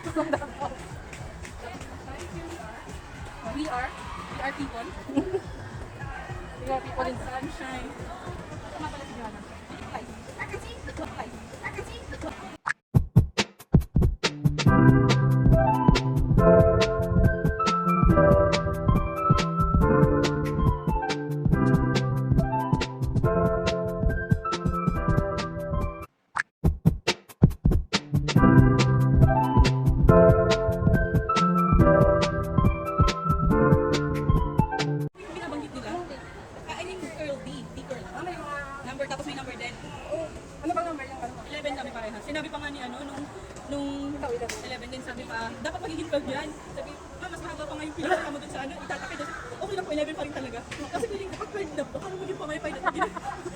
We are people. We are people in sunshine. Tama pala si Joanna. Hi. Binabanggit nila. I mean, curl D. D-curl. May mga... Number, tapos may number 10. Oh, ano bang number yung ano? 11 kami parehas. Sinabi pa nga ni nung Ikaw, 11 din, sabi pa, dapat magiging 12 yan. Sabi, mas mahaba pa nga yung pinaka mo dun sa itatake doon. Okay lang po, 11 pa rin talaga. Kasi feeling ko, pag 12 na, baka naman yung pamaypay na.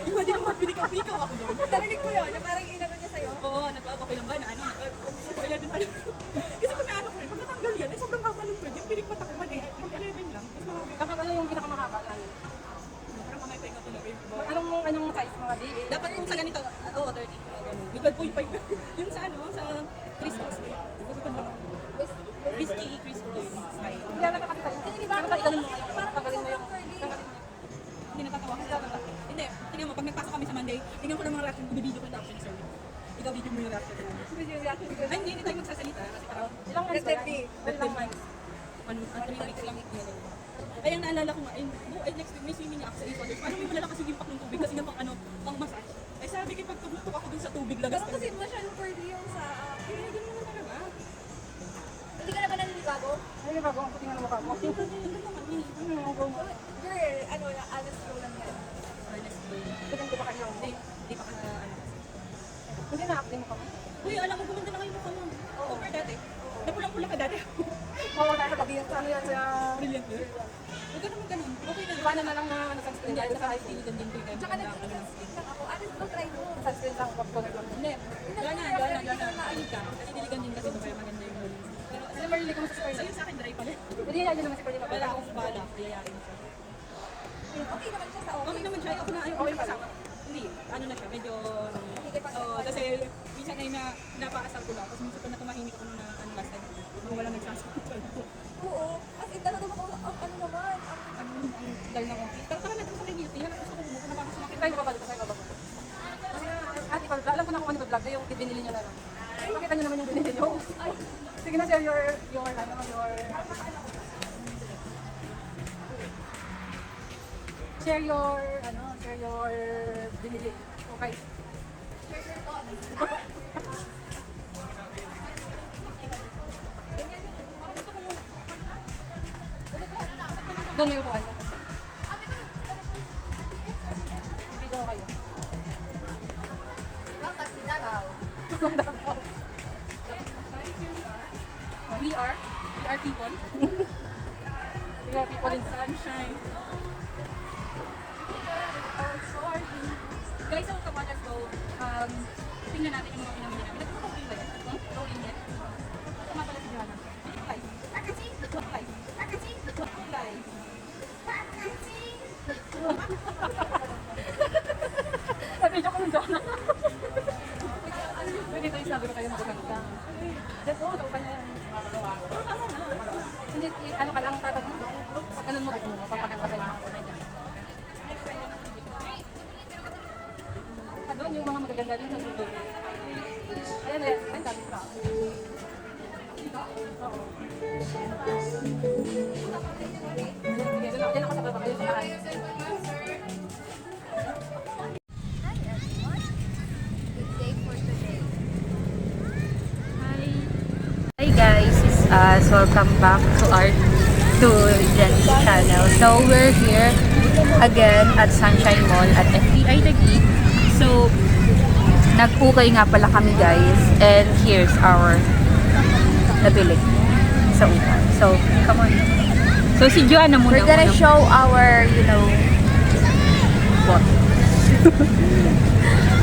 Yung hindi naman pinikaw ako doon. Narinig ko yun, na parang inano niya sa'yo. Oo, okay lang ba na 11 pa rin. Kasi kung may ko rin, pagkatanggal yan, sobrang haba ng 12. Yung pinik patak man mag 11 lang. Mas mahaba. Kapag ano yung pinakamahaba na yun? Parang pamaypay nga talaga yung Anong size mga di? dapat kung sa ganito, 30. May 12.5. Yung sa sa crystals. Whiskey crystals. Hindi na kasi tayo. Hindi ba? Kapag ganun mo ngayon, pagkalin mo yung... Hindi natatawa kasi hindi, tingnan mo, pag nagpasok kami sa Monday, tingnan ko ng mga reaction, bibideo ko yung reaction sir. Ikaw video mo yung reaction mo. Ay, hindi tayo magsasalita kasi parang Ilang months ba yan? Ilang months. 3 weeks lang. Ay, ang naalala ko nga, next week may swimming ako sa East Wonders. Paano may malalakas yung impact ng tubig kasi nga pang massage. Ay, sabi ko, pag tumutok ako dun sa tubig, lagas Pero kasi masyadong curly yung sa... Kaya ganun naman talaga. Hindi ka na ba naninibago? Naninibago, ang puting ang mukha mo. Girl, ano, honest flow lang yan. Tignan ko ba kayo? Hindi pa ka na Hindi na-update mo kami. Uy, alam mo, gumanda na kayo mukha mo. Over dati. Napulang-pulang ka dati. Oo, dahil sa gabi, ano yan sa... Brilliant yun. Huwag ka naman ganun. Okay na. Iwanan na lang na sunscreen Hindi, dahil sa high hindi school. din ko yung Tsaka nag-skin lang ako. Ano ba try mo? Sunscreen lang, pag-color lang. Hindi. Gana. Naalig ka. Kasi diligan din kasi kaya maganda yung huli. Pero Kasi marilig mo sa square. sa'yo sa akin, dry pala. Hindi yan naman si Corina. Wala akong bala. Yayayain siya. Okay naman siya sa Okay naman siya. Ako na ayaw ko yung kasama. Hindi. Ano na siya. Medyo... kasi minsan ay napaasar ko lang. Tapos minsan pa na tumahimik ako na last time. Kung walang nagsasagot. Oo. As in, talaga ako, ano naman, Ang dahil na okay. Pero tara natin sa kay Beauty. Hanap gusto ko bumuko na baka sumakit. Try mo ka ba dito? Try mo ba? Ate, alam ko na kung ano vlog yung binili niyo na lang. Pakita niyo naman yung binili niyo. Sige na, share your share your binili. Okay. Doon may upuan. Video kayo. We are people. We are people in Sunshine. Guys, so come on, let's go. Tingnan natin yung mga pinamili namin. Nagpapakawin ba yan? Rolling yan? Tama pala si Joanna. Hi. Hi. Sabi niyo ko nung Joanna. Pwede ito yung sabi ko kayo magkakanta. That's all, ito pa niya. Hindi, ano ka lang, tatag mo. Ganun mo, papakanta kayo. Doon yung mga magaganda din sa sundo. Ayan, ayan. Ay, sabi ko. Oo. Sige, doon ako sa baba kayo sa taas. Hi everyone. Good day for today. Hi guys, it's us. Welcome back to our Jen's channel. So we're here again at Sunshine Mall at FTI Taguig. So nag-ukay nga pala kami guys, and here's our nabili sa ukay. So come on. So si Joanna muna. We're gonna show our, what?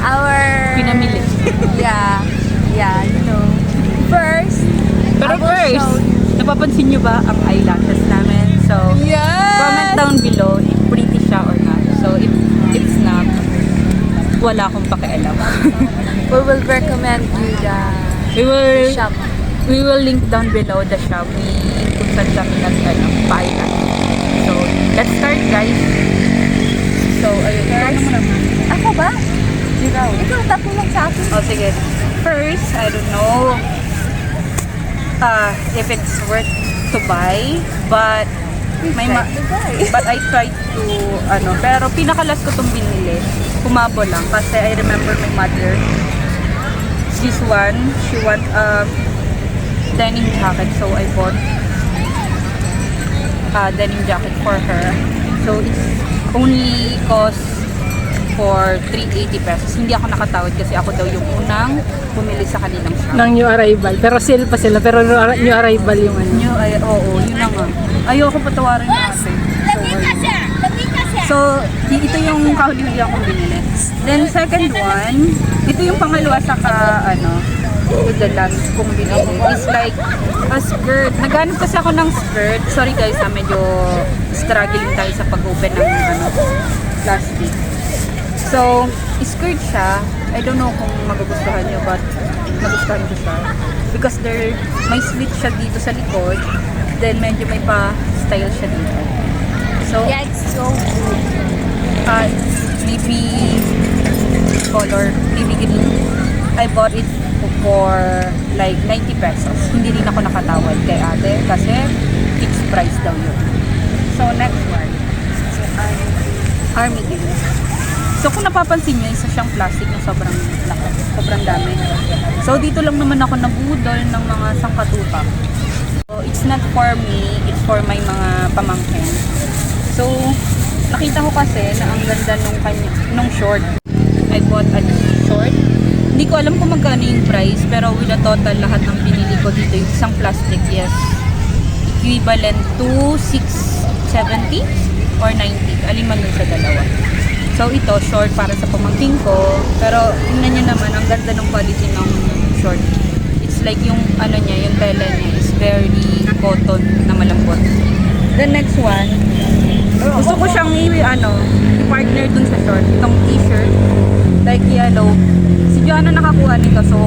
our Pinamili. yeah, First, Pero I will first, show you. napapansin nyo ba ang eyelashes namin? So comment down below if pretty siya or not. So if it's not, wala akong pakialam. We will recommend you the We will shop. We will link down below the Shopee kung saan kami nag-buy na. So, let's start guys. So, ayun guys. Ako ba? Ikaw. Ikaw, tapos lang sa akin. Oh, sige. First, I don't know if it's worth to buy, but but I tried to pero pinakalas ko tong binili. Humabo lang kasi I remember my mother. This one, she want a denim jacket, so I bought a denim jacket for her. So it's only cost for 380 pesos. Hindi ako nakatawad kasi ako daw yung unang bumili sa kanilang shop. Ng new arrival. Pero sale pa sila. Pero new arrival yung ano. Oo, yun na nga. Ayoko patawarin natin. So, ito yung kahuli-huli akong binili. Then, second one, ito yung pangalawa sa with the last kong binili. It's like a skirt. Naghanap kasi ako ng skirt. Sorry guys, medyo struggling tayo sa pag-open ng plastic. So, skirt siya. I don't know kung magugustuhan nyo, but magugustuhan ko siya. Because may slit siya dito sa likod. Then, medyo may pa-style siya dito. So, Yeah, it's so good. Navy color, navy green. I bought it for like 90 pesos. Hindi rin ako nakatawad kay ate kasi fixed price daw yun. So, next one. Army green. So, kung napapansin nyo, isa siyang plastic na sobrang laki. Sobrang dami. So, dito lang naman ako nabudol ng mga sangkatutak. So, it's not for me, it's for my mga pamangkin. So, nakita ko kasi na ang ganda nung short. I bought a short. Hindi ko alam kung magkano yung price, pero with the total, lahat ng binili ko dito, yung isang plastic, yes, equivalent to 670 or 90. Alin man dun sa dalawa. So, ito, short para sa pamangkin ko. Pero, tingnan nyo naman, ang ganda ng quality ng short. It's like yung, yung tela niya is very cotton na malambot. The next one, gusto ko siyang i-partner dun sa short. Itong t-shirt, like yellow. Si Joanna nakakuha nito, so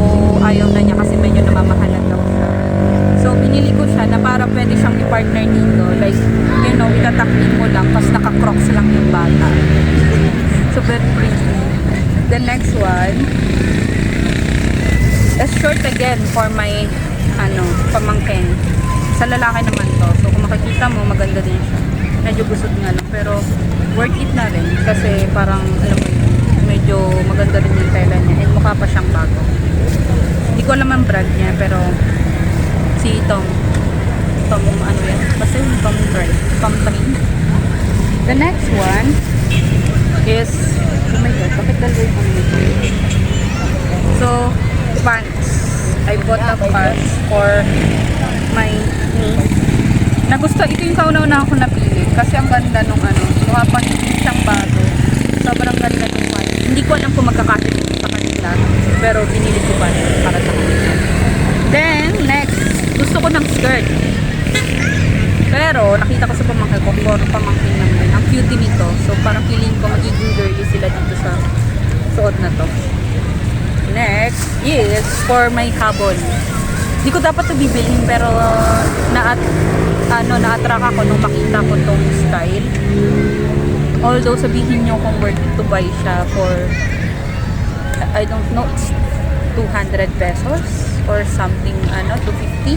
ayaw na niya kasi medyo namamahalan daw siya. So, binili ko siya na para pwede siyang i-partner dito. Like, itatakin mo lang, tapos naka-crocs lang yung bata. So, very pretty. The next one, a short again for my, pamangkin. Sa lalaki naman to. So, kung makikita mo, maganda din siya. Medyo gusot nga lang, pero worth it na rin. Kasi parang, alam mo yun, medyo maganda rin yung tela niya. And mukha pa siyang bago. Hindi ko alam ang brand niya, pero si Tom basta yung Tom Train. The next one is, oh my god, bakit dalawa yung nito? So, pants. I bought a pants for my niece. Ito yung kauna-una ako napili kasi ang ganda nung mukha pa siyang bago. Sobrang ganda nung pants. Hindi ko alam kung magkakasya sa kanila, pero binili ko pa rin para sa kanila. Then, next, gusto ko ng skirt. Pero, nakita ko sa pamangkin ko, pamangkin lang din. Ang cute nito. So, parang feeling ko magiging girly sila dito sa suot na to. Next is for my habon. Hindi ko dapat ito bibilhin, pero na-attract ako nung makita ko tong style. Although, sabihin nyo kung worth to buy siya for, I don't know, it's 200 pesos or something, 250.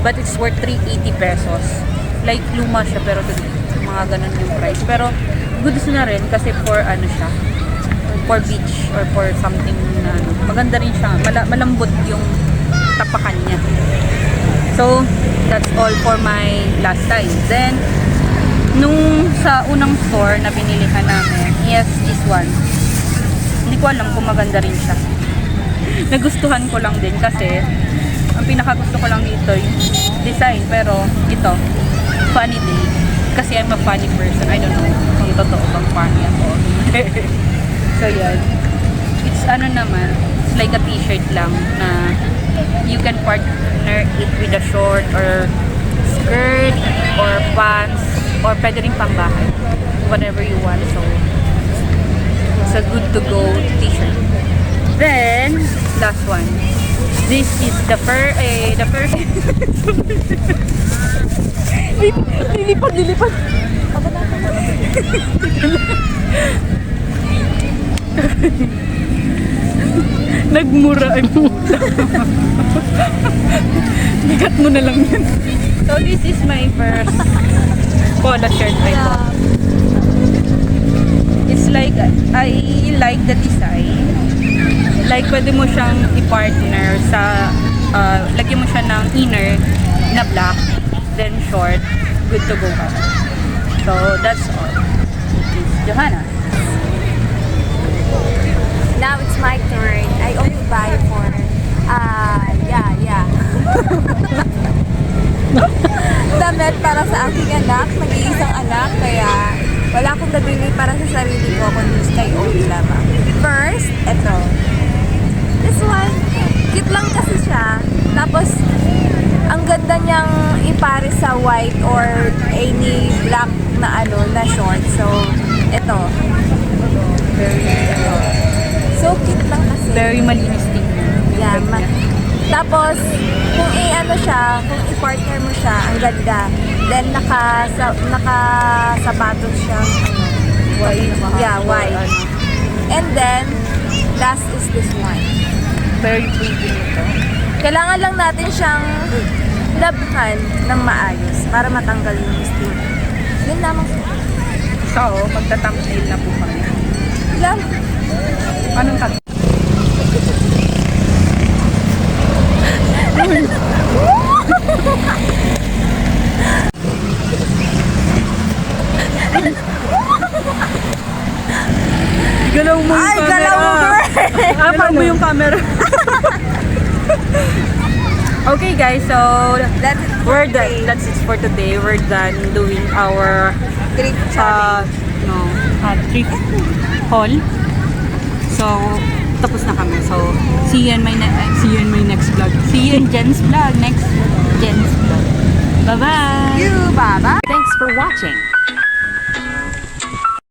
But it's worth 380 pesos. Like, luma siya, pero mga ganun yung price. Pero, goods na rin kasi for siya, for beach or for something na maganda rin siya. Malambot yung tapakan niya. So, that's all for my last time. Then, nung sa unang store na binilihan namin, yes, this one. Hindi ko alam kung maganda rin siya. Nagustuhan ko lang din kasi ang pinakagusto ko lang dito yung design, pero ito, funny day. Kasi I'm a funny person. I don't know kung totoo bang funny ako. So, yan. It's naman, it's like a t-shirt lang na you can partner it with a short or skirt or pants or pwede rin pang bahay. Whatever you want. So, it's a good to go t-shirt. Then, last one. This is the first. Lilipad. Nagmura. Bigat mo na lang yan. So, this is my first polo shirt I bought. It's like, I like the design. Like, pwede mo siyang i-partner sa, lagyan mo siya ng inner na black, then short, good to go ka. So, that's all. It's Johanna. Now it's my turn. I only buy for, yeah. Damit para sa aking anak, mag-iisang anak, kaya wala akong nabili para sa sarili ko, kundi kay Ovi lamang. First, ito. This one, cute lang kasi siya. Tapos, ang ganda niyang ipare sa white or any black na na short. So, ito. So cute lang kasi. Very malinis tingnan. Yeah, tapos, kung siya, kung i-partner mo siya, ang ganda. Then, nakasapatos siya. White. Yeah, white. And then, last is this one. Very pretty nito. Kailangan lang natin siyang labhan ng maayos para matanggal yung stain. Yun lamang. So, magta-thumbnail na po kami. Lang. Anong cut? Galaw mo yung camera. Galaw mo, girl! Galaw mo yung camera. Okay guys, so we're done. That's it for today. We're done doing our Trip trip haul. So tapos na kami. So see you in my next vlog. See you in Jen's vlog. Next Jen's vlog. Bye bye. You, bye-bye. Thanks for watching.